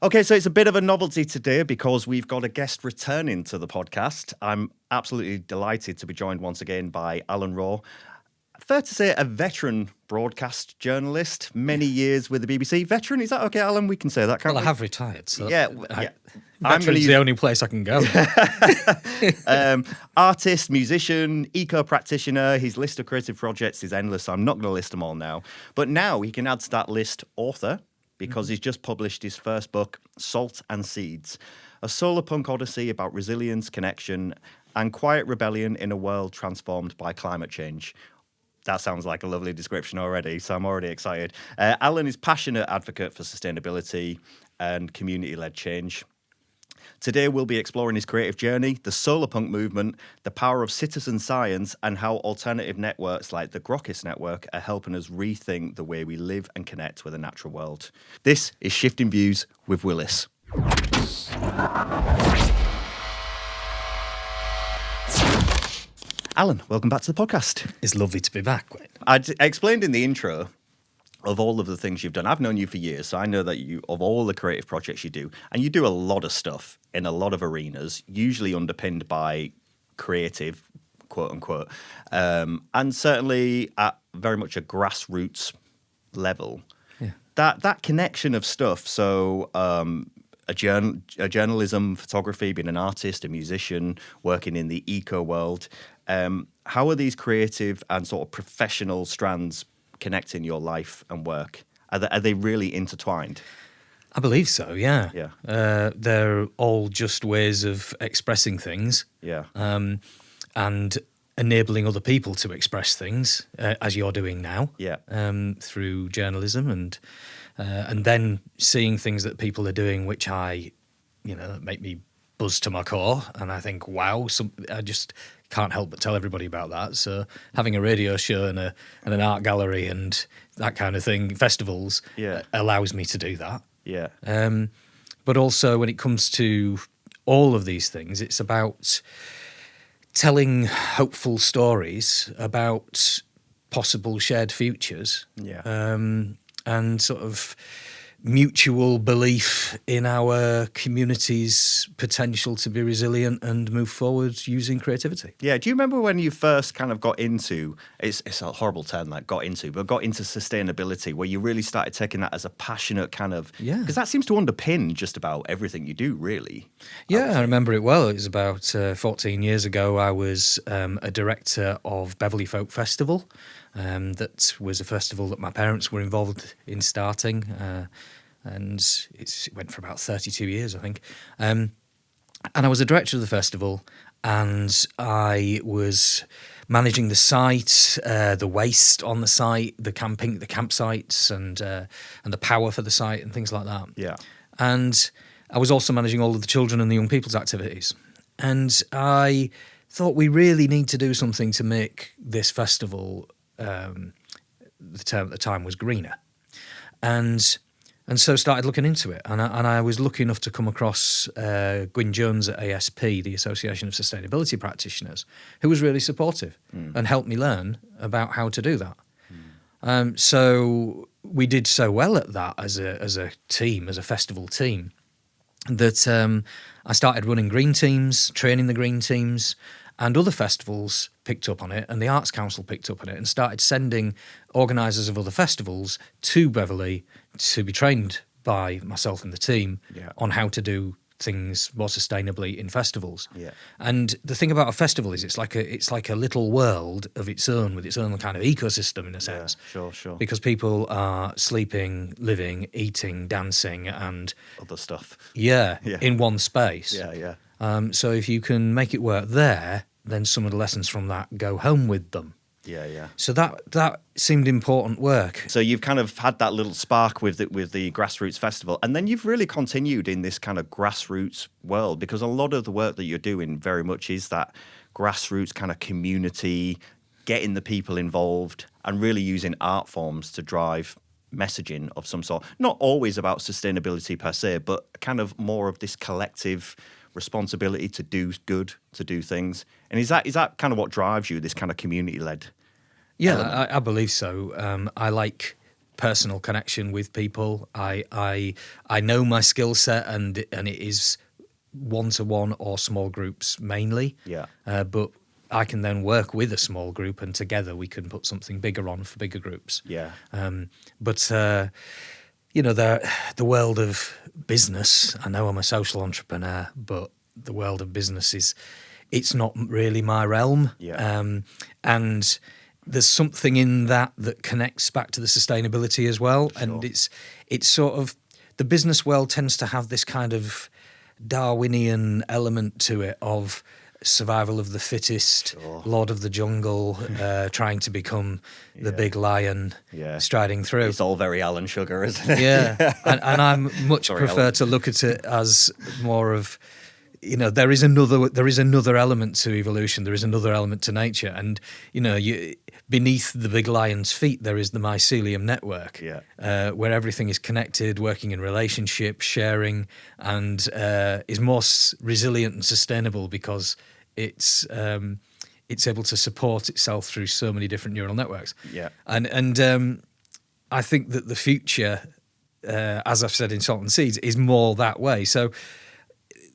Okay, so it's a bit of a novelty today because we've got a guest returning to the podcast. I'm absolutely delighted to be joined once again by Alan Raw. Fair to say, a veteran broadcast journalist, many years with the BBC. Veteran, is that okay, Alan? We can say that, can't we? Well, I have retired, so yeah. Veteran's the only place I can go. Artist, musician, eco-practitioner. His list of creative projects is endless. So I'm not going to list them all now. But now he can add to that list author, because he's just published his first book, Salt and Seeds, a Solarpunk odyssey about resilience, connection, and quiet rebellion in a world transformed by climate change. That sounds like a lovely description already, so I'm already excited. Alan is passionate advocate for sustainability and community-led change. Today, we'll be exploring his creative journey, the Solarpunk movement, the power of citizen science, and how alternative networks like the Grokkist network are helping us rethink the way we live and connect with the natural world. This is Shifting Views with Willis. Alan, welcome back to the podcast. It's lovely to be back. I explained in the intro of all of the things you've done. I've known you for years, so I know that of all the creative projects you do, and you do a lot of stuff in a lot of arenas, usually underpinned by creative, quote unquote, and certainly at very much a grassroots level. Yeah. That connection of stuff. So a journalism, photography, being an artist, a musician, working in the eco world. How are these creative and sort of professional strands connecting your life and work? Are they really intertwined? I believe so, yeah. Yeah. They're all just ways of expressing things. Yeah. And enabling other people to express things, as you're doing now. Yeah. Through journalism and then seeing things that people are doing which that make me buzz to my core, and I think, wow, I just can't help but tell everybody about that. So having a radio show and an art gallery and that kind of thing, festivals, allows me to do that. Yeah. But also when it comes to all of these things, it's about telling hopeful stories about possible shared futures. Yeah. And sort of mutual belief in our community's potential to be resilient and move forward using creativity. Yeah. Do you remember when you first kind of got into, it's a horrible term, like got into sustainability, where you really started taking that as a passionate kind of, because that seems to underpin just about everything you do, really. Yeah, I remember it well. It was about 14 years ago. I was a director of Beverley Folk Festival. That was a festival that my parents were involved in starting, and it went for about 32 years, I think. And I was a director of the festival, and I was managing the site, the waste on the site, the campsites, and the power for the site, and things like that. Yeah. And I was also managing all of the children and the young people's activities. And I thought we really need to do something to make this festival. The term at the time was greener, and so started looking into it, and I was lucky enough to come across Gwyn Jones at ASP, the Association of Sustainability Practitioners, who was really supportive and helped me learn about how to do that. So we did so well at that as a team, as a festival team, that I started running green teams, training the green teams. And other festivals picked up on it, and the Arts Council picked up on it and started sending organisers of other festivals to Beverley to be trained by myself and the team on how to do things more sustainably in festivals. Yeah. And the thing about a festival is it's like a little world of its own, with its own kind of ecosystem in a sense. Yeah, sure. Because people are sleeping, living, eating, dancing, and other stuff. Yeah. In one space. Yeah. So if you can make it work there, then some of the lessons from that go home with them. Yeah. So that seemed important work. So you've kind of had that little spark with the Grassroots Festival, and then you've really continued in this kind of grassroots world, because a lot of the work that you're doing very much is that grassroots kind of community, getting the people involved and really using art forms to drive messaging of some sort. Not always about sustainability per se, but kind of more of this collective responsibility to do good, to do things. And is that kind of what drives you, this kind of community-led element? I believe so. I like personal connection with people. I know my skill set, and it is one-to-one or small groups mainly. Yeah. But I can then work with a small group, and together we can put something bigger on for bigger groups. Yeah. But you know, the world of business, I know I'm a social entrepreneur, but the world of business it's not really my realm. Yeah. And there's something in that connects back to the sustainability as well. Sure. And it's sort of, the business world tends to have this kind of Darwinian element to it of survival of the fittest, Sure. lord of the jungle, trying to become the big lion, striding through. It's all very Alan Sugar, isn't it? Yeah, and I much Sorry, prefer Alan. to look at it as more of, you know, there is another element to evolution. There is another element to nature, and you know, beneath the big lion's feet, there is the mycelium network, where everything is connected, working in relationship, sharing, and is more resilient and sustainable because it's able to support itself through so many different neural networks. Yeah, and I think that the future, as I've said in Salt and Seeds, is more that way. So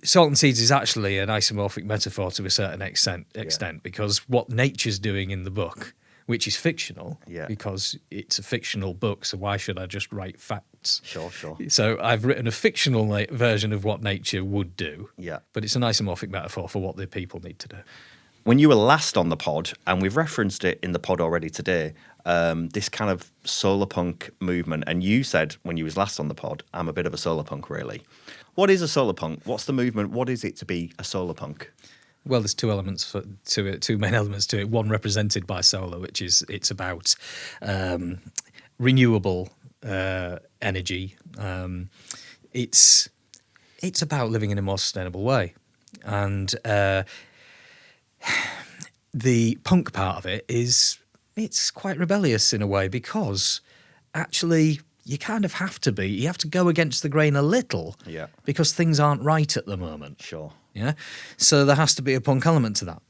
Salt and Seeds is actually an isomorphic metaphor to a certain extent because what nature's doing in the book, which is fictional, because it's a fictional book, so why should I just write facts? Sure. So I've written a fictional version of what nature would do, Yeah. but it's an isomorphic metaphor for what the people need to do. When you were last on the pod, and we've referenced it in the pod already today, this kind of solarpunk movement, and you said when you was last on the pod, I'm a bit of a solarpunk, really. What is a solarpunk? What's the movement? What is it to be a solarpunk? Well, there's two main elements to it. One represented by solar, which is it's about renewable energy. It's about living in a more sustainable way, and the punk part of it it's quite rebellious in a way because actually you kind of have to be. You have to go against the grain a little, because things aren't right at the moment. Sure. Yeah, so there has to be a punk element to that.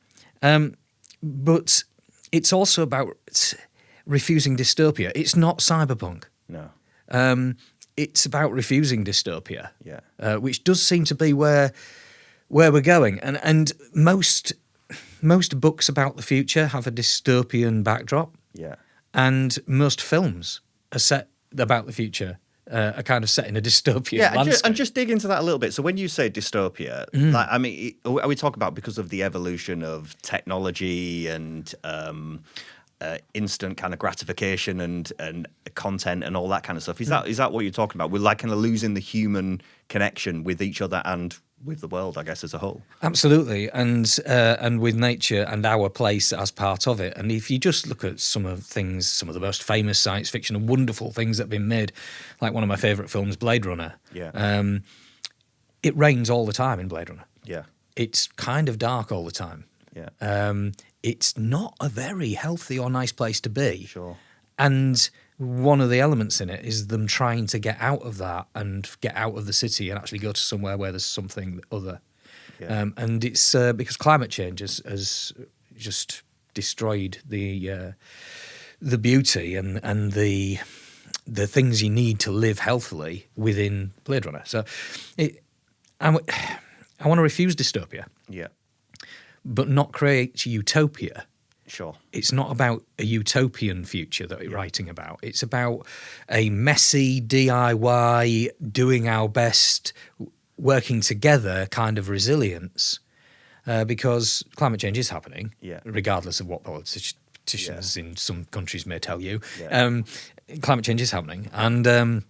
But it's also about refusing dystopia. It's not cyberpunk. No. It's about refusing dystopia. Yeah. Which does seem to be where we're going. And most books about the future have a dystopian backdrop. Yeah. And most films are set about the future. Are kind of set in a dystopian landscape. And just dig into that a little bit. So when you say dystopia, like, I mean, are we talking about because of the evolution of technology and instant kind of gratification and content and all that kind of stuff? Is that what you're talking about? We're like kind of losing the human connection with each other and with the world, I guess, as a whole. Absolutely, and with nature and our place as part of it. And if you just look at some of the most famous science fiction and wonderful things that have been made, like one of my favourite films, Blade Runner. Yeah. It rains all the time in Blade Runner. Yeah. It's kind of dark all the time. Yeah. It's not a very healthy or nice place to be. Sure. And one of the elements in it is them trying to get out of that and get out of the city and actually go to somewhere where there's something other. Yeah. And it's because climate change has just destroyed the beauty and the things you need to live healthily within Blade Runner. So I want to refuse dystopia. Yeah. But not create utopia. Sure. It's not about a utopian future that we're writing about. It's about a messy DIY, doing our best, working together kind of resilience, because climate change is happening, regardless of what politicians in some countries may tell you. Yeah. Climate change is happening, and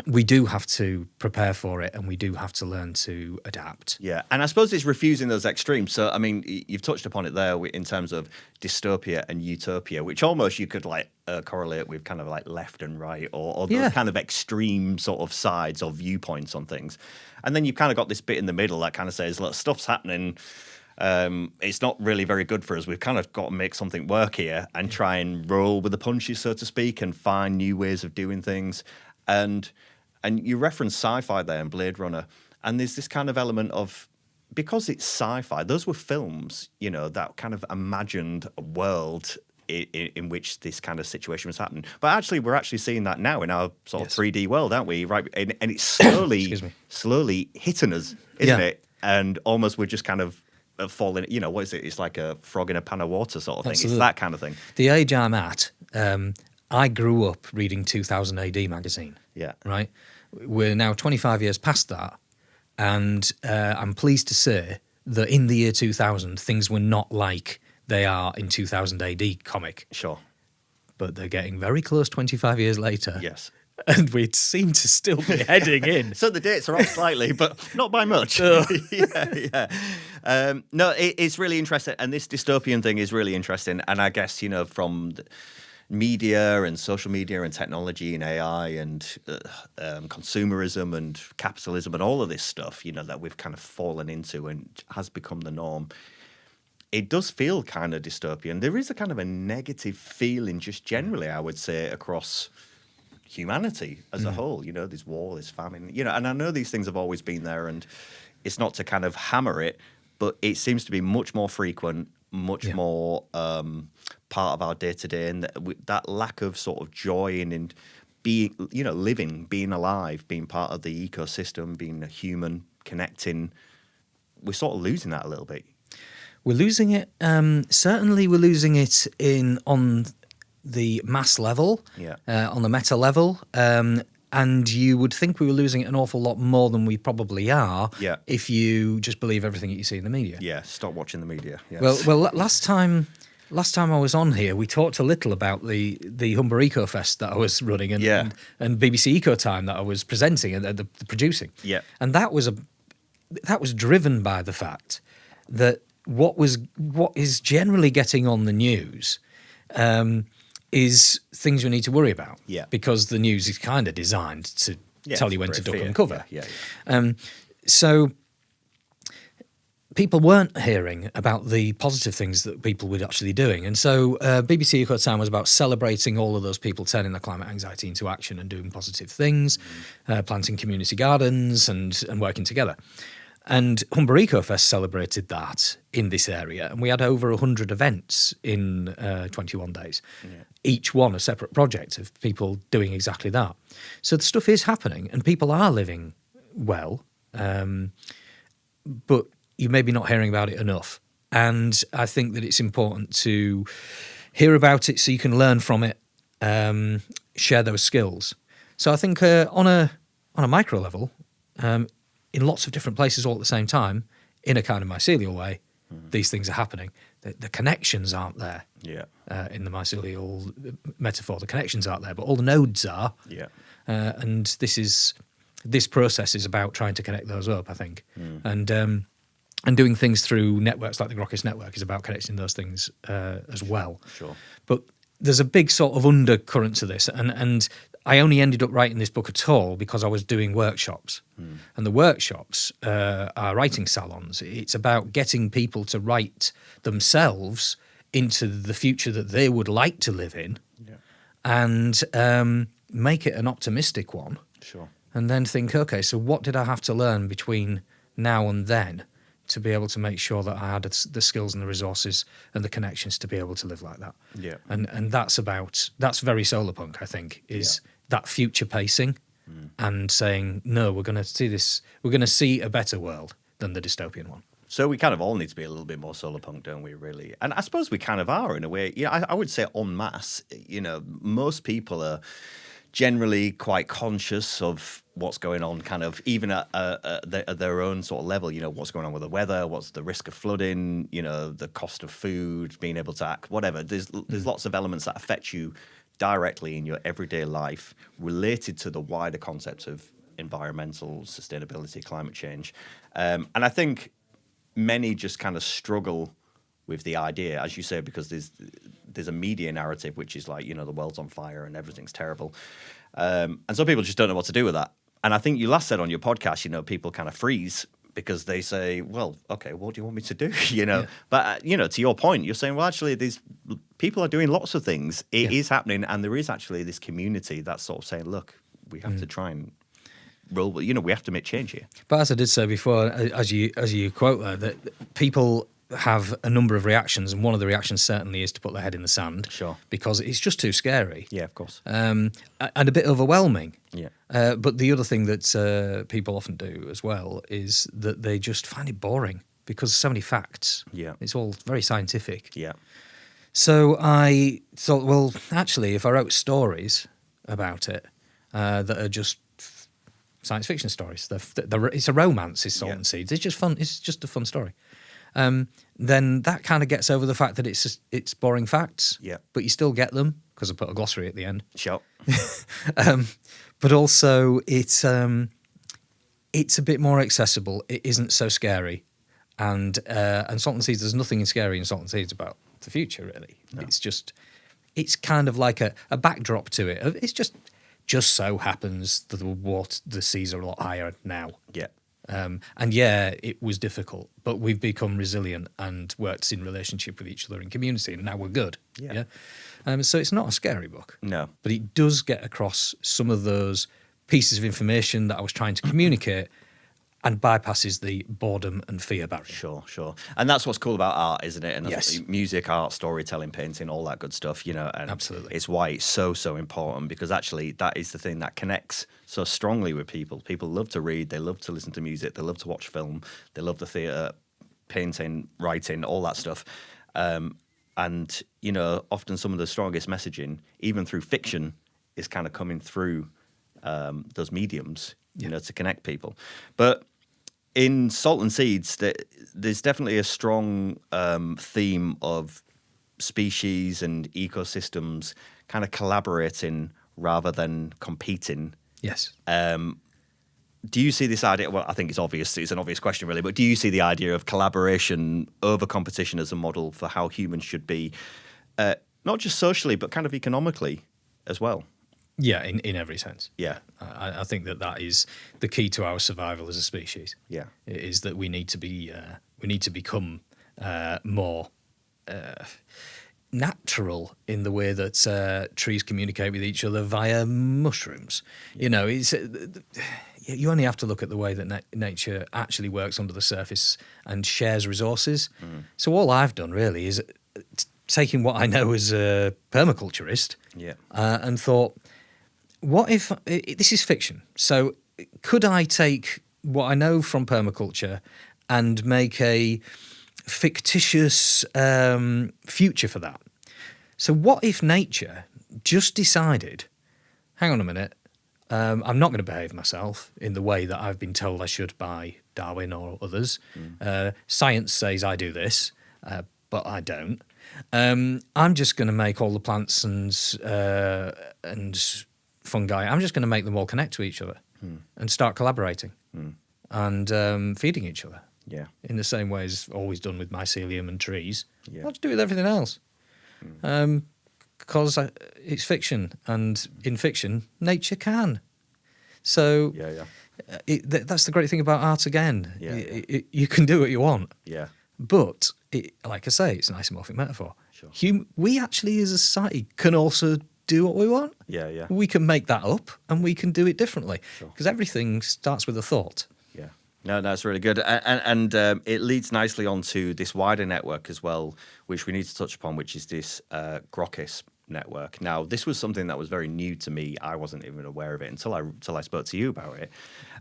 we do have to prepare for it, and we do have to learn to adapt. Yeah, and I suppose it's refusing those extremes. So, I mean, you've touched upon it there in terms of dystopia and utopia, which almost you could like correlate with kind of like left and right or those kind of extreme sort of sides or viewpoints on things. And then you've kind of got this bit in the middle that kind of says, look, stuff's happening. It's not really very good for us. We've kind of got to make something work here and try and roll with the punches, so to speak, and find new ways of doing things. And you referenced sci-fi there in Blade Runner, and there's this kind of element of, because it's sci-fi, those were films, you know, that kind of imagined a world in which this kind of situation was happening. But actually, we're actually seeing that now in our sort of 3D world, aren't we? Right, and it's slowly hitting us, isn't it? And almost we're just kind of falling. You know, what is it? It's like a frog in a pan of water sort of thing. Absolutely. It's that kind of thing. The age I'm at, I grew up reading 2000 AD magazine. Yeah. Right. We're now 25 years past that, and I'm pleased to say that in the year 2000, things were not like they are in 2000 AD comic. Sure. But they're getting very close 25 years later. Yes. And we seem to still be heading in. So the dates are off slightly, but not by much. Yeah. No, it's really interesting. And this dystopian thing is really interesting. And I guess, you know, from media and social media and technology and AI and consumerism and capitalism and all of this stuff, you know, that we've kind of fallen into and has become the norm, it does feel kind of dystopian. There is a kind of a negative feeling just generally, I would say, across humanity as a whole. You know, there's war, there's famine, you know, and I know these things have always been there, and it's not to kind of hammer it, but it seems to be much more frequent, much more part of our day-to-day, and that lack of sort of joy in being, you know, living, being alive, being part of the ecosystem, being a human, connecting, we're sort of losing that a little bit. We're losing it. Certainly we're losing it on the mass level, on the meta level. And you would think we were losing it an awful lot more than we probably are if you just believe everything that you see in the media. Yeah, stop watching the media. Yes. Well, last time I was on here, we talked a little about the Humber Eco Fest that I was running and BBC Eco Time that I was presenting and the producing. Yeah. And that was driven by the fact that what is generally getting on the news is things we need to worry about. Yeah. Because the news is kind of designed to tell you when to duck and cover. Yeah. So people weren't hearing about the positive things that people were actually doing. And so BBC Eco Time was about celebrating all of those people turning their climate anxiety into action and doing positive things, planting community gardens and working together. And Humber Eco Fest celebrated that in this area. And we had over 100 events in 21 days, each one a separate project of people doing exactly that. So the stuff is happening and people are living well, but you're maybe not hearing about it enough. And I think that it's important to hear about it so you can learn from it, share those skills. So I think on a micro level, in lots of different places all at the same time, in a kind of mycelial way, these things are happening. The connections aren't there. In the mycelial metaphor, the connections aren't there, but all the nodes are. And this process is about trying to connect those up, I think. And doing things through networks like the Grokkist network is about connecting those things as well. Sure. But there's a big sort of undercurrent to this, and I only ended up writing this book at all because I was doing workshops. And the workshops are writing salons. It's about getting people to write themselves into the future that they would like to live in and make it an optimistic one. Sure. And then think, okay, so what did I have to learn between now and then to be able to make sure that I had the skills and the resources and the connections to be able to live like that? And that's very Solarpunk, I think, is that future pacing and saying, no, we're going to see this, we're going to see a better world than the dystopian one. So we kind of all need to be a little bit more Solarpunk, don't we, really? And I suppose we kind of are in a way. Yeah, I would say en masse, you know, most people are generally quite conscious of what's going on, kind of even at their own sort of level, you know, what's going on with the weather, what's the risk of flooding, you know, the cost of food, being able to act, whatever. There's lots of elements that affect you directly in your everyday life related to the wider concepts of environmental sustainability, climate change. And I think many just kind of struggle with the idea, as you say, because there's a media narrative which is like, you know, the world's on fire and everything's terrible. And some people just don't know what to do with that. And I think you last said on your podcast, you know, people kind of freeze because they say, well, okay, what do you want me to do? You know, but, you know, to your point, you're saying, well, actually, these people are doing lots of things. It is happening. And there is actually this community that's sort of saying, look, we have to try and roll, you know, we have to make change here. But as I did say before, as you quote there, that people have a number of reactions, and one of the reactions certainly is to put their head in the sand. Sure. Because it's just too scary. Yeah, of course. And a bit overwhelming. Yeah. But the other thing that people often do as well is that they just find it boring because so many facts. Yeah. It's all very scientific. Yeah. So I thought, well, actually, if I wrote stories about it that are just science fiction stories, it's a romance, is Salt and Seeds. It's just fun. It's just a fun story. Then that kind of gets over the fact that it's boring facts. Yeah. But you still get them because I put a glossary at the end. Sure. But also it's a bit more accessible. It isn't so scary, and Salt and Seeds. There's nothing scary in Salt and Seeds about the future, really. No. It's kind of like a backdrop to it. It's just so happens that the seas are a lot higher now. Yeah. And yeah, it was difficult, but we've become resilient and worked in relationship with each other in community, and now we're good. Yeah. So it's not a scary book. No. But it does get across some of those pieces of information that I was trying to communicate and bypasses the boredom and fear barrier. Sure. And that's what's cool about art, isn't it? And yes. Music, art, storytelling, painting, all that good stuff, and absolutely. It's why it's so important, because actually that is the thing that connects so strongly with people. People love to read, they love to listen to music, they love to watch film, they love the theatre, painting, writing, all that stuff. And, often some of the strongest messaging, even through fiction, is kind of coming through those mediums, to connect people. But in Salt and Seeds, there's definitely a strong theme of species and ecosystems kind of collaborating rather than competing. Yes. Do you see this idea? Well, I think it's obvious. It's an obvious question, really. But do you see the idea of collaboration over competition as a model for how humans should be, not just socially, but kind of economically as well? Yeah, in every sense. Yeah. I think that is the key to our survival as a species. Yeah. It is that we need to become more natural in the way that trees communicate with each other via mushrooms. Yeah. You only have to look at the way that nature actually works under the surface and shares resources. Mm. So all I've done really is taking what I know as a permaculturist and thought, what if this is fiction? So could I take what I know from permaculture and make a fictitious future for that? So what if nature just decided, hang on a minute, I'm not going to behave myself in the way that I've been told I should by Darwin or others. Science says I do this, but I don't. I'm just going to make all the plants and fungi, I'm just going to make them all connect to each other and start collaborating and feeding each other. Yeah. In the same way as always done with mycelium and trees. Yeah. I'll just do it with everything else. Because it's fiction, and in fiction, nature can. So that's the great thing about art again. Yeah. You can do what you want. Yeah. But, like I say, it's an isomorphic metaphor. Sure. We actually, as a society, can also do what we want. Yeah. We can make that up, and we can do it differently. Because everything starts with a thought. Yeah. No, that's really good. And it leads nicely onto this wider network as well, which we need to touch upon, which is this Grokkist network. Now, this was something that was very new to me. I wasn't even aware of it until I spoke to you about it.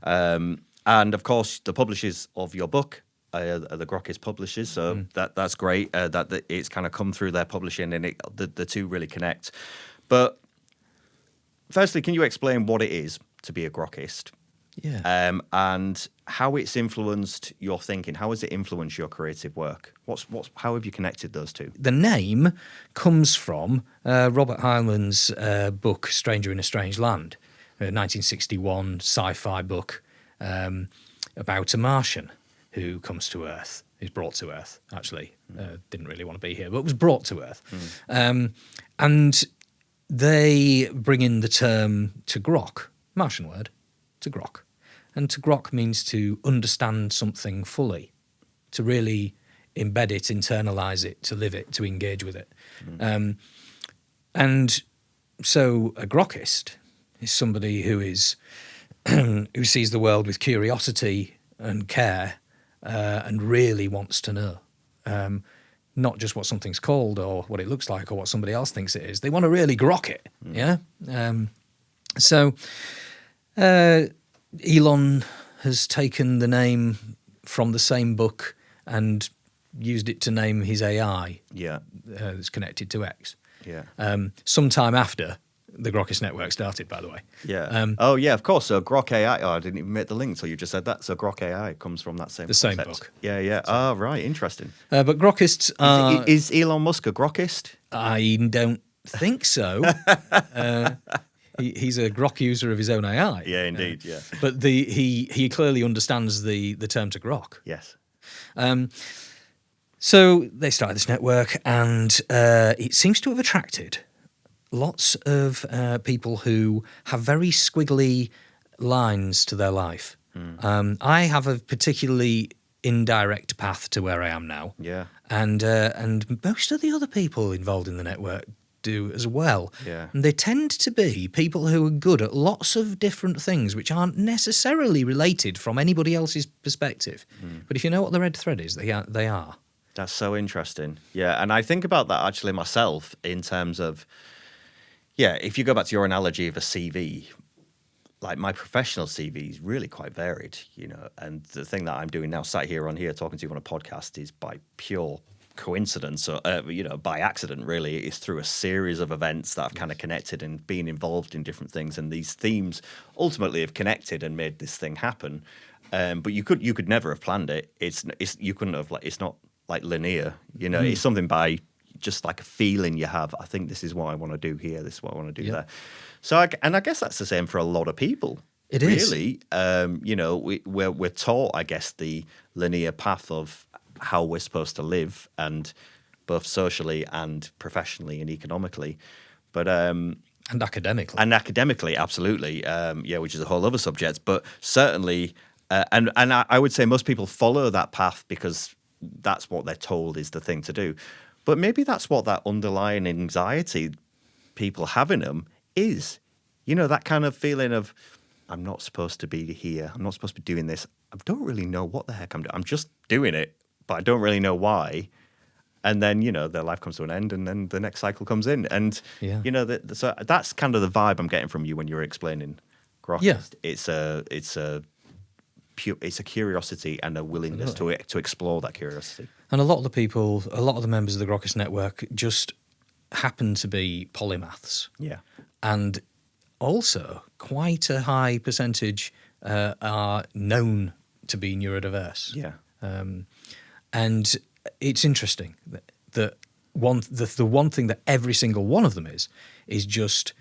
And, of course, the publishers of your book are the Grokkist publishers, so that's great that it's kind of come through their publishing, and the two really connect. But firstly, can you explain what it is to be a Grokkist? Yeah. And how it's influenced your thinking? How has it influenced your creative work? How have you connected those two? The name comes from Robert Heinlein's book "Stranger in a Strange Land," a 1961 sci-fi book about a Martian who comes to Earth. He's brought to Earth, actually. Didn't really want to be here, but was brought to Earth. And they bring in the term to grok, Martian word, to grok. And to grok means to understand something fully, to really embed it, internalize it, to live it, to engage with it. And so a Grokkist is somebody who is who sees the world with curiosity and care and really wants to know not just what something's called or what it looks like or what somebody else thinks it is. They want to really grok it. Yeah. So Elon has taken the name from the same book and used it to name his AI. Yeah. That's connected to X. Yeah. Sometime after the Grokkist network started, by the way. Yeah. Oh, yeah, of course. So Grok AI. Oh, I didn't even make the link until you just said that. So Grok AI comes from that same same concept. book. Yeah, yeah. Oh, right. Interesting. But Grokkists are... Is Elon Musk a Grokkist? I don't think so. He's a Grok user of his own AI. Yeah, indeed. Yeah. But he clearly understands the term to grok. Yes. So they started this network, and it seems to have attracted lots of people who have very squiggly lines to their life. I have a particularly indirect path to where I am now. Yeah. And most of the other people involved in the network do as well. Yeah. And they tend to be people who are good at lots of different things which aren't necessarily related from anybody else's perspective. But if you know what the red thread is, they are. That's so interesting. Yeah, and I think about that actually myself in terms of, yeah, if you go back to your analogy of a CV, like my professional CV is really quite varied, you know, and the thing that I'm doing now, sat here on here talking to you on a podcast, is by pure coincidence or, you know, by accident, really. It's through a series of events that I've kind of connected and been involved in different things, and these themes ultimately have connected and made this thing happen. But you could never have planned it. You couldn't have, like, it's not like linear, you know. It's something by just like a feeling you have. I think this is what I want to do here. This is what I want to do there. So, I guess that's the same for a lot of people. It is. Really. You know, we're taught, I guess, the linear path of how we're supposed to live, and both socially and professionally and economically. But and academically, absolutely. Yeah, which is a whole other subject. But certainly, and I would say most people follow that path because that's what they're told is the thing to do. But maybe that's what that underlying anxiety people have in them is. You know, that kind of feeling of, I'm not supposed to be here. I'm not supposed to be doing this. I don't really know what the heck I'm doing. I'm just doing it, but I don't really know why. And then, you know, their life comes to an end, and then the next cycle comes in. And, you know, so that's kind of the vibe I'm getting from you when you're explaining Grokkist. Yeah. It's a curiosity and a willingness to explore that curiosity. And a lot of the members of the Grokkist network just happen to be polymaths. Yeah. And also, quite a high percentage are known to be neurodiverse. Yeah. And it's interesting that the one thing that every single one of them is just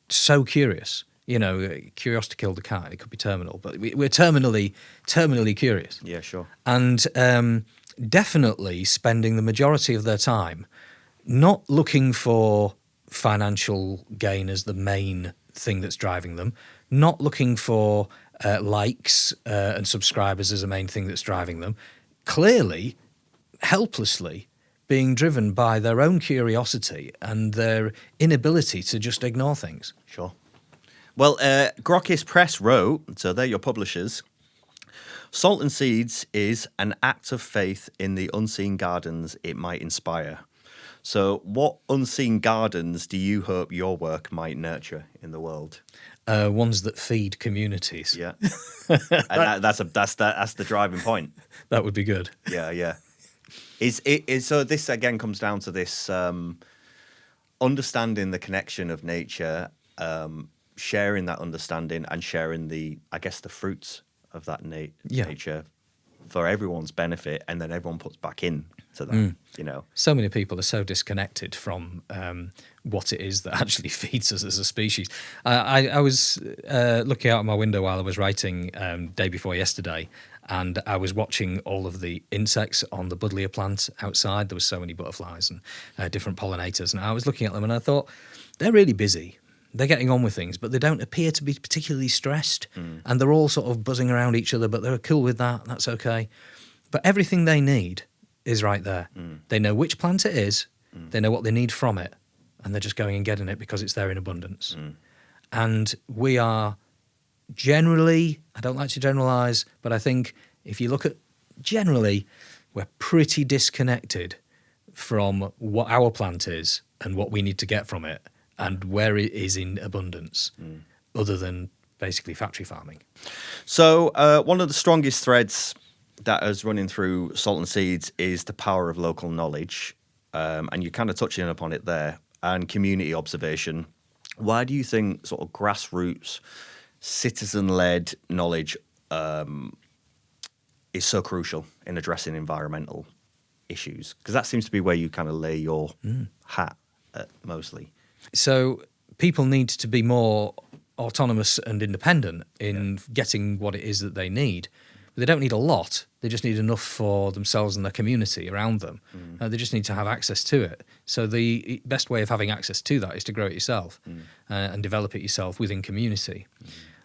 so curious. You know, curiosity killed the cat. It could be terminal, but we're terminally curious. Yeah, sure. And definitely spending the majority of their time not looking for financial gain as the main thing that's driving them, not looking for likes and subscribers as the main thing that's driving them, clearly, helplessly being driven by their own curiosity and their inability to just ignore things. Sure. Well, Grokkist Press wrote, so they're your publishers, Salt and Seeds is an act of faith in the unseen gardens it might inspire. So what unseen gardens do you hope your work might nurture in the world? Ones that feed communities. Yeah. And that's the driving point. That would be good. Yeah, yeah. So this, again, comes down to this understanding the connection of nature, sharing that understanding and sharing the fruits of that nature for everyone's benefit, and then everyone puts back in to that, you know. So many people are so disconnected from what it is that actually feeds us as a species. I was looking out of my window while I was writing day before yesterday, and I was watching all of the insects on the buddleia plant outside. There were so many butterflies and different pollinators, and I was looking at them and I thought, they're really busy. They're getting on with things, but they don't appear to be particularly stressed. And they're all sort of buzzing around each other, but they're cool with that. That's okay. But everything they need is right there. They know which plant it is. They know what they need from it. And they're just going and getting it because it's there in abundance. And we are generally, I don't like to generalize, but I think if you look at generally, we're pretty disconnected from what our plant is and what we need to get from it and where it is in abundance, other than basically factory farming. So one of the strongest threads that is running through Salt and Seeds is the power of local knowledge, and you're kind of touching upon it there, and community observation. Why do you think sort of grassroots, citizen-led knowledge is so crucial in addressing environmental issues? Because that seems to be where you kind of lay your hat mostly. So people need to be more autonomous and independent in getting what it is that they need. But they don't need a lot. They just need enough for themselves and their community around them. They just need to have access to it. So the best way of having access to that is to grow it yourself and develop it yourself within community.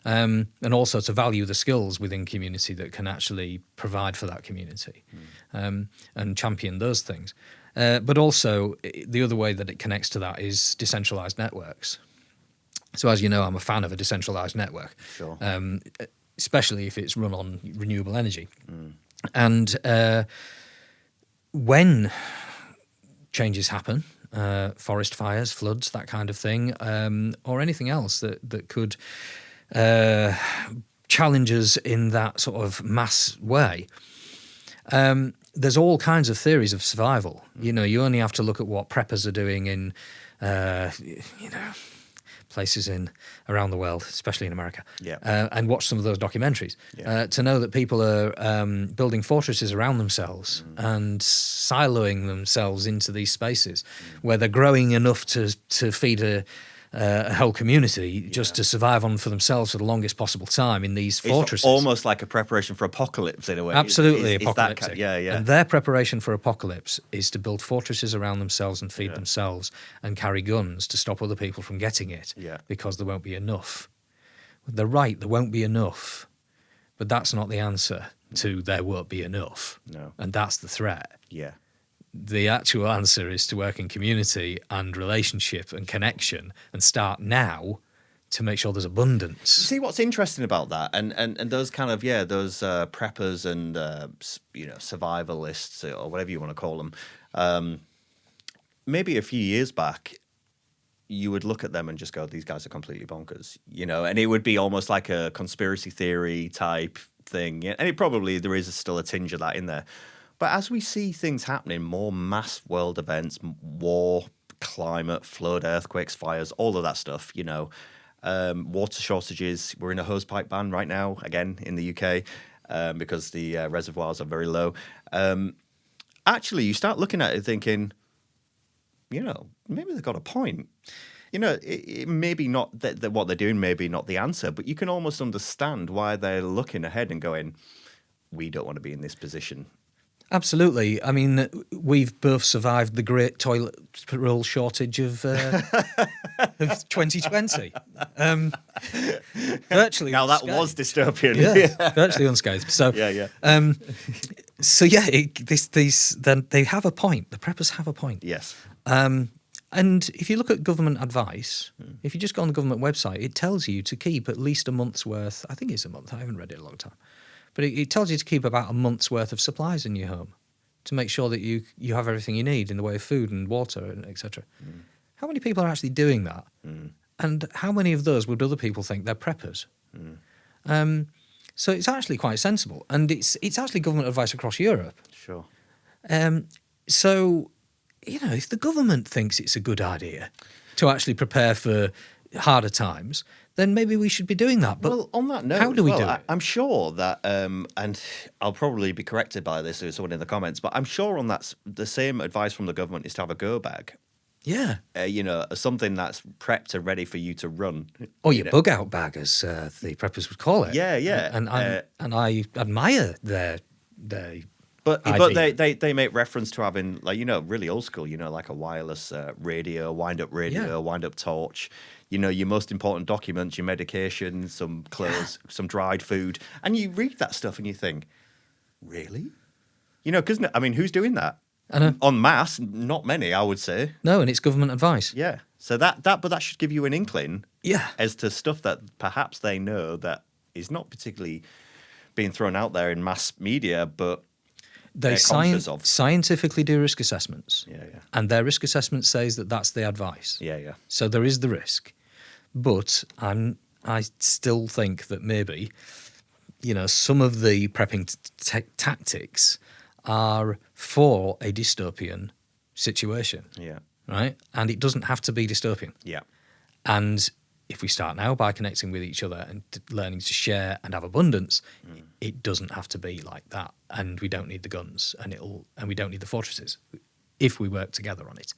And also to value the skills within community that can actually provide for that community and champion those things. But also, the other way that it connects to that is decentralized networks. So as you know, I'm a fan of a decentralized network, Sure. Especially if it's run on renewable energy. And when changes happen, forest fires, floods, that kind of thing, or anything else that could challenge us in that sort of mass way, there's all kinds of theories of survival. You know, you only have to look at what preppers are doing in, places around the world, especially in America, and watch some of those documentaries to know that people are building fortresses around themselves and siloing themselves into these spaces where they're growing enough to feed a whole community just to survive on for themselves for the longest possible time in these fortresses. It's almost like a preparation for apocalypse in a way. Absolutely, Is apocalyptic. Yeah. And their preparation for apocalypse is to build fortresses around themselves and feed themselves and carry guns to stop other people from getting it because there won't be enough. They're right, there won't be enough, but that's not the answer to there won't be enough. No. And that's the threat. Yeah. The actual answer is to work in community and relationship and connection and start now to make sure there's abundance. See what's interesting about that, and those kind of those preppers and survivalists or whatever you want to call them. Maybe a few years back, you would look at them and just go, "These guys are completely bonkers," and it would be almost like a conspiracy theory type thing, and there is still a tinge of that in there. But as we see things happening, more mass world events, war, climate, flood, earthquakes, fires, all of that stuff, water shortages. We're in a hosepipe ban right now, again, in the UK, because the reservoirs are very low. Actually, you start looking at it thinking, maybe they've got a point. It maybe not that what they're doing, maybe not the answer, but you can almost understand why they're looking ahead and going, we don't want to be in this position. Absolutely. I mean, we've both survived the great toilet roll shortage of 2020. Virtually now that unscathed. was dystopian. Yeah, virtually unscathed. So then they have a point. The preppers have a point. Yes. And if you look at government advice, if you just go on the government website, it tells you to keep at least a month's worth. I think it's a month. I haven't read it in a long time. But it tells you to keep about a month's worth of supplies in your home to make sure that you have everything you need in the way of food and water and etc. How many people are actually doing that? And how many of those would other people think they're preppers? So it's actually quite sensible. And it's actually government advice across Europe. Sure. So, if the government thinks it's a good idea to actually prepare for harder times, then maybe we should be doing that. But well, on that note, how do we do it? I'm sure that, and I'll probably be corrected by this or someone in the comments, but I'm sure on that the same advice from the government is to have a go bag. Yeah. Something that's prepped and ready for you to run. Or your bug out bag, as the preppers would call it. Yeah. And I admire their But idea. they make reference to having really old school, like a wireless radio, wind-up torch, your most important documents, your medication, some clothes, some dried food. And you read that stuff and you think, really? Because, who's doing that? I know. En masse, not many, I would say. No, and it's government advice. Yeah. So that should give you an inkling as to stuff that perhaps they know that is not particularly being thrown out there in mass media, but They conscious of. scientifically do risk assessments. Yeah, yeah. And their risk assessment says that that's the advice. Yeah, yeah. So there is the risk. But I still think that maybe, some of the prepping tactics are for a dystopian situation. Yeah. Right? And it doesn't have to be dystopian. Yeah. And if we start now by connecting with each other and learning to share and have abundance, it doesn't have to be like that. And we don't need the guns, and we don't need the fortresses if we work together on it.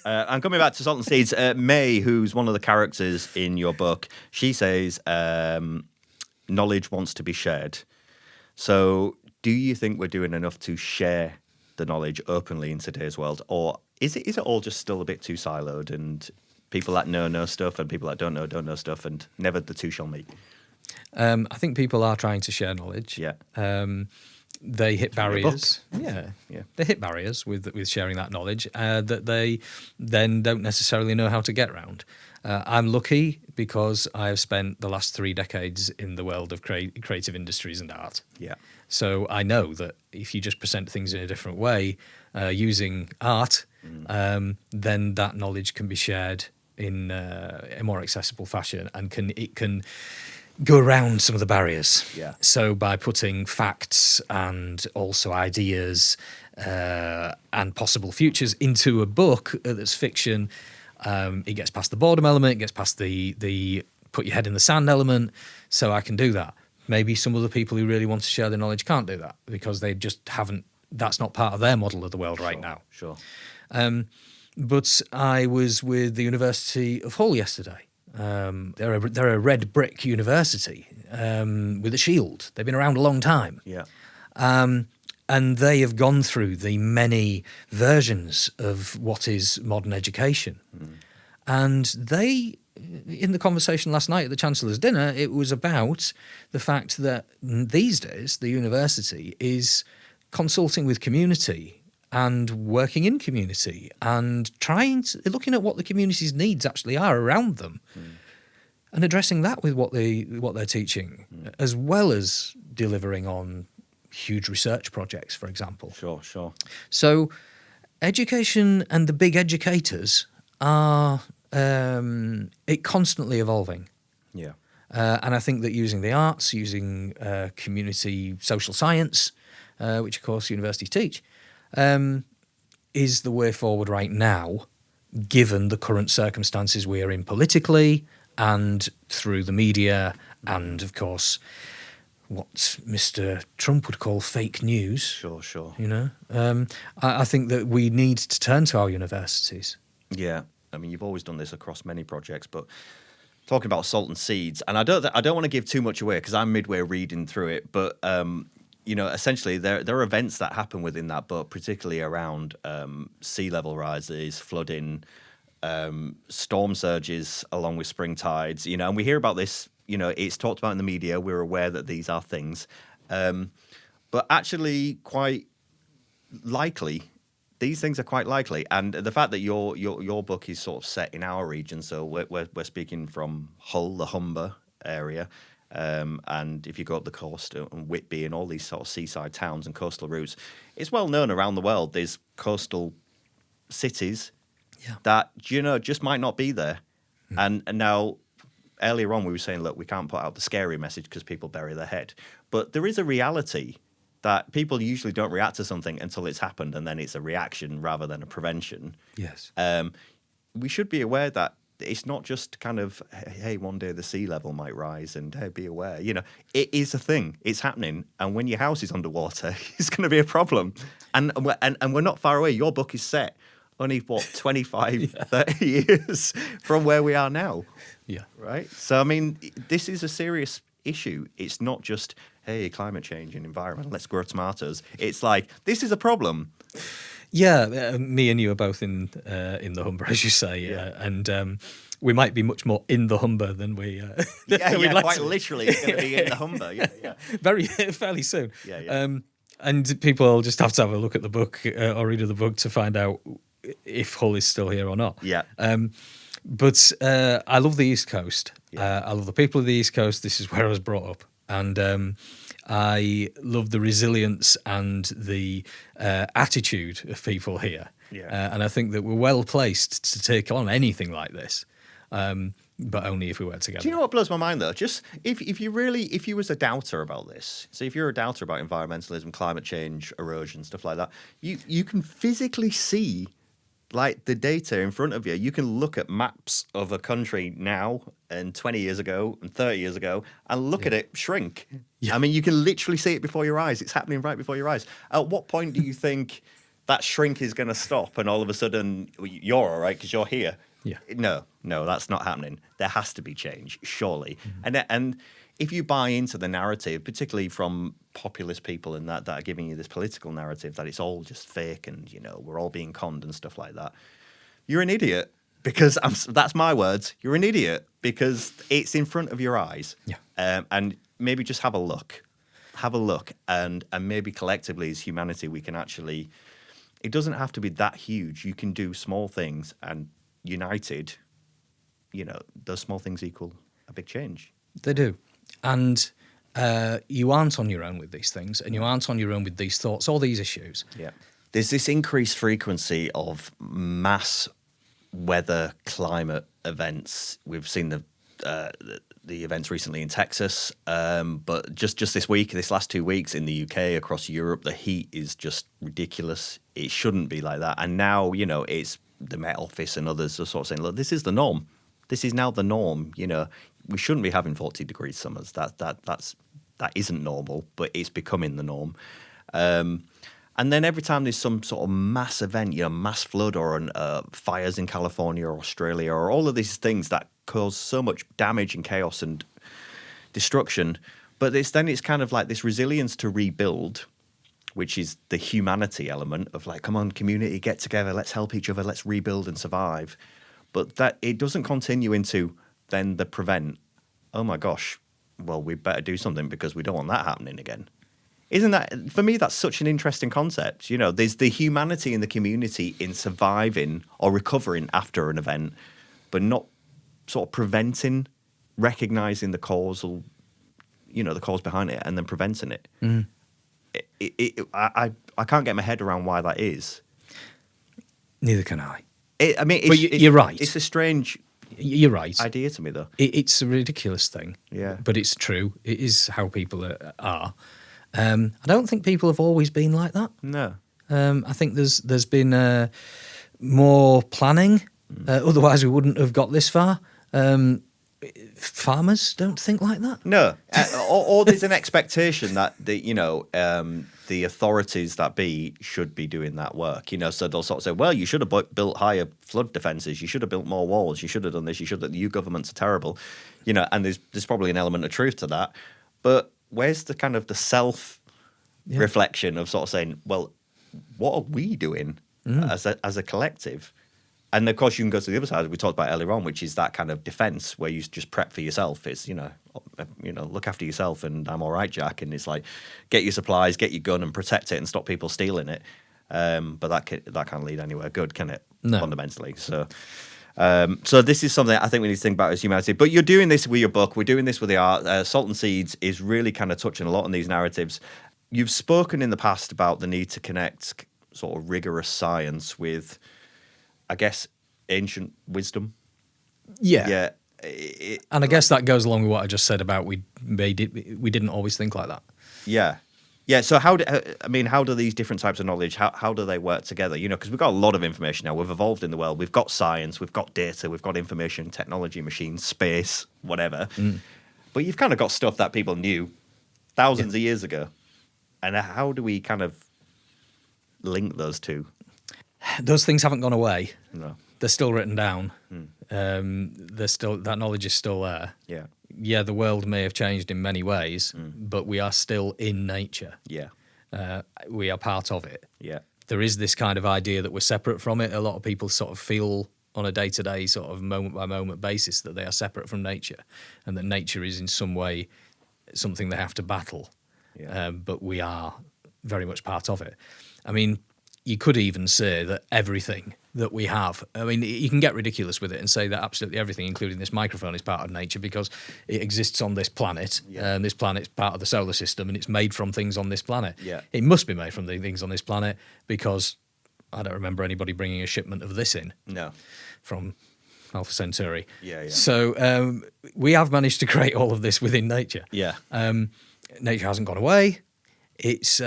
And coming back to Salt and Seeds, May, who's one of the characters in your book, she says knowledge wants to be shared. So do you think we're doing enough to share the knowledge openly in today's world? Or is it all just still a bit too siloed, and people that know stuff and people that don't know stuff, and never the two shall meet? I think people are trying to share knowledge. Yeah. They hit barriers. Yeah. They hit barriers with sharing that knowledge that they then don't necessarily know how to get around. I'm lucky because I have spent the last 3 decades in the world of creative industries and art. Yeah. So I know that if you just present things in a different way, using art, then that knowledge can be shared in a more accessible fashion, and it can go around some of the barriers. Yeah. So by putting facts and also ideas and possible futures into a book that's fiction, it gets past the boredom element, it gets past the put your head in the sand element. So I can do that. Maybe some of the people who really want to share the knowledge can't do that because they just haven't. That's not part of their model of the world right now. Sure. But I was with the University of Hull yesterday. They're a red brick university with a shield. They've been around a long time. Yeah. And they have gone through the many versions of what is modern education. And they, in the conversation last night at the Chancellor's dinner, it was about the fact that these days the university is consulting with community and working in community and looking at what the community's needs actually are around them, and addressing that with what they're teaching, as well as delivering on huge research projects, for example. Sure. So, education and the big educators are constantly evolving. Yeah. And I think that using the arts, using community social science, which of course universities teach, is the way forward right now, given the current circumstances we are in politically and through the media and, of course, what Mr. Trump would call fake news. Sure. I think that we need to turn to our universities. Yeah. I mean, you've always done this across many projects, but talking about Salt and Seeds, and I don't want to give too much away because I'm midway reading through it, but essentially there are events that happen within that book, particularly around sea level rises, flooding, storm surges along with spring tides, and we hear about this, it's talked about in the media, we're aware that these are things, but actually quite likely, these things are quite likely. And the fact that your book is sort of set in our region, so we're speaking from Hull, the Humber area, and if you go up the coast and Whitby and all these sort of seaside towns and coastal routes, it's well known around the world. There's coastal cities that just might not be there. And now, earlier on, we were saying, look, we can't put out the scary message because people bury their head. But there is a reality that people usually don't react to something until it's happened, and then it's a reaction rather than a prevention. Yes. We should be aware that it's not just kind of, hey, one day the sea level might rise and hey, be aware. It is a thing. It's happening. And when your house is underwater, it's going to be a problem. And we're not far away. Your book is set only, 25, 30 years from where we are now. Yeah. Right? So, I mean, this is a serious issue. It's not just, hey, climate change and environment, let's grow tomatoes. It's like, this is a problem. Yeah, me and you are both in the Humber, as you say, and we might be much more in the Humber than we. Quite literally, it's going to be in the Humber. Yeah. Fairly soon. Yeah. And people will just have to have a look at the book or read the book to find out if Hull is still here or not. Yeah. But I love the East Coast. I love the people of the East Coast. This is where I was brought up, and I love the resilience and the attitude of people here. Yeah. And I think that we're well placed to take on anything like this, but only if we work together. Do you know what blows my mind though? Just if you was a doubter about this, so if you're a doubter about environmentalism, climate change, erosion, stuff like that, you can physically see like the data in front of you. You can look at maps of a country now and 20 years ago and 30 years ago and look at it shrink. Yeah. I mean, you can literally see it before your eyes. It's happening right before your eyes. At what point do you think that shrink is going to stop and all of a sudden you're all right because you're here? Yeah. No, that's not happening. There has to be change, surely. And if you buy into the narrative, particularly from populist people and that are giving you this political narrative that it's all just fake and, we're all being conned and stuff like that, you're an idiot because that's my words. You're an idiot because it's in front of your eyes. Yeah. And maybe just have a look. Have a look. And maybe collectively as humanity, we can actually, it doesn't have to be that huge. You can do small things and united, those small things equal a big change. They do. And you aren't on your own with these things, and you aren't on your own with these thoughts or these issues. Yeah. There's this increased frequency of mass weather climate events. We've seen the events recently in Texas, but just this last 2 weeks in the UK, across Europe, the heat is just ridiculous. It shouldn't be like that. And now, it's the Met Office and others are sort of saying, look, this is the norm. This is now the norm. We shouldn't be having 40 degrees summers. That isn't normal, but it's becoming the norm. And then every time there's some sort of mass event, mass flood or fires in California or Australia or all of these things that cause so much damage and chaos and destruction, but it's kind of like this resilience to rebuild, which is the humanity element of like, come on, community, get together, let's help each other, let's rebuild and survive. But that it doesn't continue into then the prevent, oh my gosh, well, we better do something because we don't want that happening again. Isn't that, for me, that's such an interesting concept. There's the humanity in the community in surviving or recovering after an event, but not sort of preventing, recognizing the causal, the cause behind it and then preventing it. Mm. I can't get my head around why that is. Neither can I. You're right. It's a strange You're right. idea to me, though. It's a ridiculous thing. Yeah. But it's true. It is how people are. I don't think people have always been like that. No. I think there's been more planning. Otherwise, we wouldn't have got this far. Farmers don't think like that. No. Or there's an expectation that the authorities that be should be doing that work. So they'll sort of say, well, you should have built higher flood defences. You should have built more walls. You should have done this. You governments are terrible. And there's probably an element of truth to that. But where's the kind of the self-reflection of sort of saying, well, what are we doing as a collective? And of course, you can go to the other side, we talked about earlier on, which is that kind of defense where you just prep for yourself. It's, look after yourself and I'm all right, Jack. And it's like, get your supplies, get your gun and protect it and stop people stealing it. But that can't lead anywhere good, can it? No. Fundamentally. So this is something I think we need to think about as humanity. But you're doing this with your book. We're doing this with the art. Salt and Seeds is really kind of touching a lot on these narratives. You've spoken in the past about the need to connect sort of rigorous science with, I guess, ancient wisdom. Yeah. Yeah. And I guess that goes along with what I just said about we didn't always think like that. Yeah. Yeah. So how do these different types of knowledge, how do they work together? Because we've got a lot of information now. We've evolved in the world. We've got science, we've got data, we've got information, technology, machines, space, whatever. But you've kind of got stuff that people knew thousands of years ago. And how do we kind of link those two? Those things haven't gone away. No. They're still written down. That knowledge is still there. Yeah. Yeah, the world may have changed in many ways, but we are still in nature. Yeah. We are part of it. Yeah. There is this kind of idea that we're separate from it. A lot of people sort of feel on a day-to-day sort of moment-by-moment basis that they are separate from nature and that nature is in some way something they have to battle. Yeah. But we are very much part of it. I mean, you could even say that everything that we have, I mean, you can get ridiculous with it and say that absolutely everything, including this microphone, is part of nature because it exists on this planet, and this planet's part of the solar system, and it's made from things on this planet. Yeah. It must be made from the things on this planet because I don't remember anybody bringing a shipment of this in. No. From Alpha Centauri. Yeah. So we have managed to create all of this within nature. Yeah. Nature hasn't gone away. It's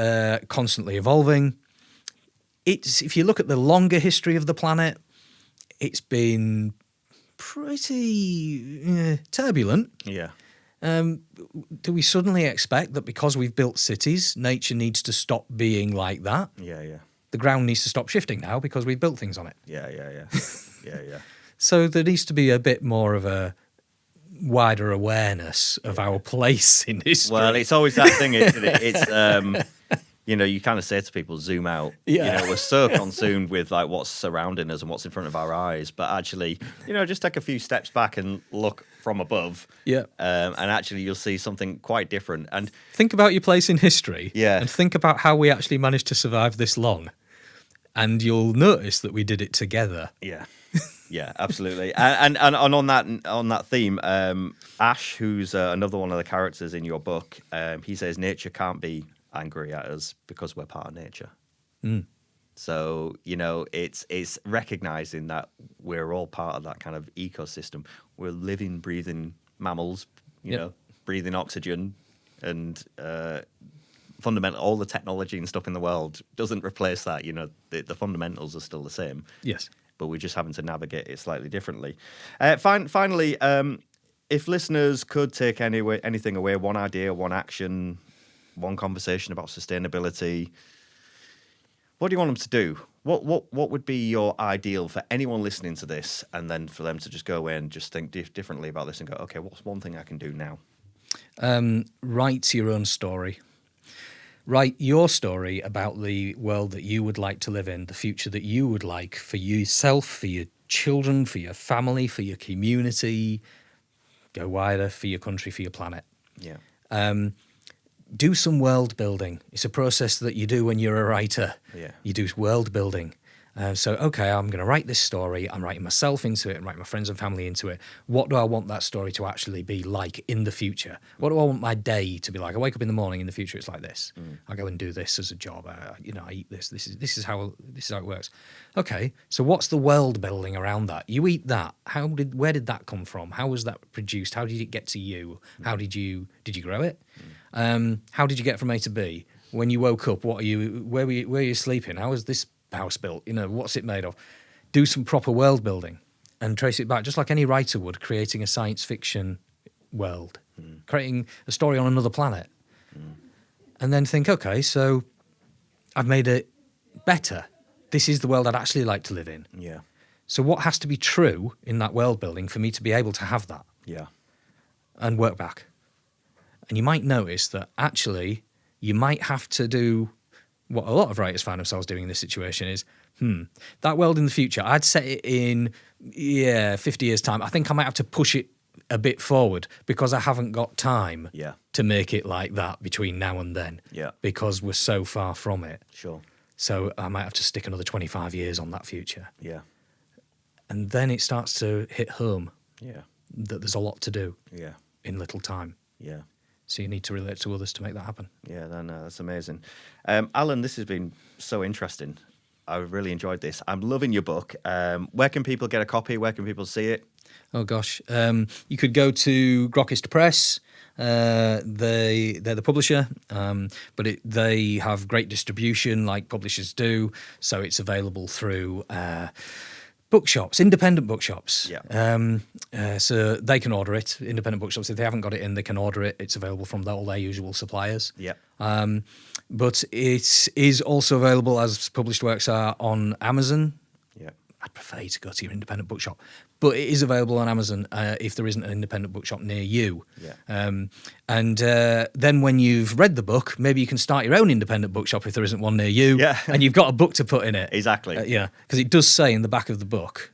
constantly evolving. If you look at the longer history of the planet, it's been pretty turbulent. Yeah. Do we suddenly expect that because we've built cities, nature needs to stop being like that? Yeah. The ground needs to stop shifting now because we've built things on it. Yeah. Yeah. So there needs to be a bit more of a wider awareness of our place in history. Well, it's always that thing, isn't it? It's you kind of say to people, zoom out. Yeah. We're so consumed with like what's surrounding us and what's in front of our eyes, but actually, just take a few steps back and look from above. Yeah. And actually, you'll see something quite different. And think about your place in history. Yeah. And think about how we actually managed to survive this long. And you'll notice that we did it together. Yeah. Yeah, absolutely. And on that theme, Ash, who's another one of the characters in your book, he says nature can't be angry at us because we're part of nature. So it's recognizing that we're all part of that kind of ecosystem. We're living, breathing mammals, breathing oxygen, and fundamental. All the technology and stuff in the world doesn't replace that. The fundamentals are still the same. Yes. But we're just having to navigate it slightly differently. Finally, if listeners could take anything away, one idea, one action, one conversation about sustainability, what do you want them to do? What would be your ideal for anyone listening to this, and then for them to just go away and just think differently about this and go, okay, what's one thing I can do now? Write your own story. Write your story about the world that you would like to live in, the future that you would like for yourself, for your children, for your family, for your community, go wider, for your country, for your planet. Yeah. Do some world building. It's a process that you do when you're a writer. Yeah. You do world building. Okay, I'm going to write this story. I'm writing myself into it and writing my friends and family into it. What do I want that story to actually be like in the future? What do I want my day to be like? I wake up in the morning, in the future it's like this. I go and do this as a job. I eat this. This is how it works. Okay, so what's the world building around that? You eat that. Where did that come from? How was that produced? How did it get to you? How did you grow it? How did you get from A to B? When you woke up, where were you sleeping? How was this house built? What's it made of? Do some proper world building and trace it back, just like any writer would, creating a science fiction world, creating a story on another planet. And then think, okay, so I've made it better. This is the world I'd actually like to live in. Yeah. So what has to be true in that world building for me to be able to have that? Yeah. And work back. And you might notice that actually you might have to do what a lot of writers find themselves doing in this situation is, that world in the future, I'd set it in, 50 years' time. I think I might have to push it a bit forward because I haven't got time to make it like that between now and then because we're so far from it. Sure. So I might have to stick another 25 years on that future. Yeah. And then it starts to hit home that there's a lot to do in little time. Yeah. So you need to relate to others to make that happen. Yeah, no, that's amazing. Alan, this has been so interesting. I've really enjoyed this. I'm loving your book. Where can people get a copy? Where can people see it? Oh, gosh. You could go to Grokkist Press. They're the publisher, but they have great distribution like publishers do. So it's available through bookshops, independent bookshops. Yeah. So they can order it. Independent bookshops, if they haven't got it in, they can order it. It's available from all their usual suppliers. Yeah. But it is also available, as published works are, on Amazon. Yeah. I'd prefer you to go to your independent bookshop. But it is available on Amazon if there isn't an independent bookshop near you. Yeah. And then when you've read the book, maybe you can start your own independent bookshop if there isn't one near you. Yeah. And you've got a book to put in it. Exactly. Because it does say in the back of the book,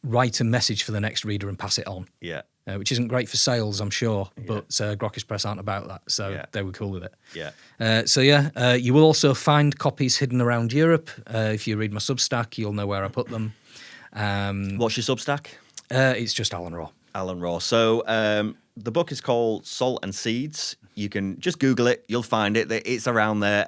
write a message for the next reader and pass it on. Yeah. which isn't great for sales, I'm sure, but Grokkist Press aren't about that, so they were cool with it. Yeah. You will also find copies hidden around Europe. If you read my Substack, you'll know where I put them. What's your Substack? It's just Alan Raw. Alan Raw. So the book is called Salt and Seeds. You can just Google it. You'll find it. It's around there.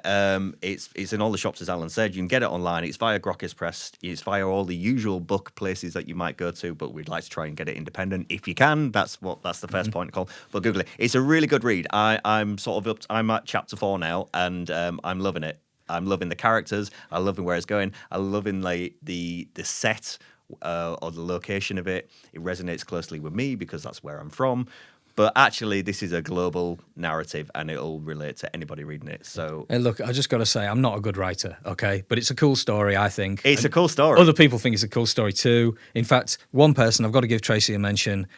It's in all the shops, as Alan said. You can get it online. It's via Grokkist Press. It's via all the usual book places that you might go to, but we'd like to try and get it independent if you can. That's the first point call. But Google it. It's a really good read. I'm at chapter 4 now, and I'm loving it. I'm loving the characters. I'm loving where it's going. I'm loving the set or the location of it. It resonates closely with me because that's where I'm from. But actually, this is a global narrative, and it'll relate to anybody reading it. So, hey, look, I just got to say, I'm not a good writer, okay? But it's a cool story, I think. It's a cool story. Other people think it's a cool story too. In fact, one person, I've got to give Tracy a mention.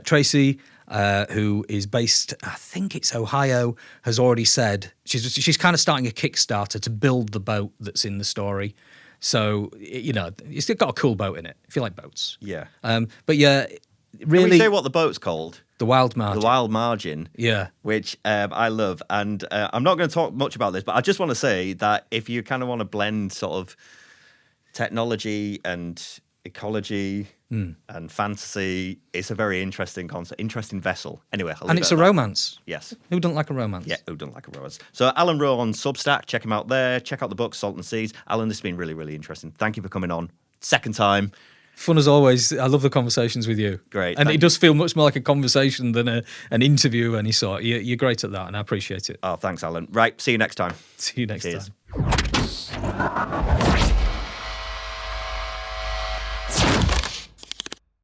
Tracy, who is based, I think it's Ohio, has already said she's kind of starting a Kickstarter to build the boat that's in the story. So, it's got a cool boat in it, if you like boats. Yeah. But yeah, really. Can we say what the boat's called? The Wild Margin. The Wild Margin. Yeah. Which I love. And I'm not going to talk much about this, but I just want to say that if you kind of want to blend sort of technology and ecology and fantasy, it's a very interesting concept, interesting vessel. Anyway, and it's a romance. Yes. Who doesn't like a romance? Yeah, who doesn't like a romance? So Alan Rowe on Substack, check him out there. Check out the book, Salt and Seeds. Alan, this has been really, really interesting. Thank you for coming on. Second time. Fun as always. I love the conversations with you. Great. And it does feel much more like a conversation than an interview of any sort. You're great at that, and I appreciate it. Oh, thanks, Alan. Right, see you next time. See you next Cheers. time.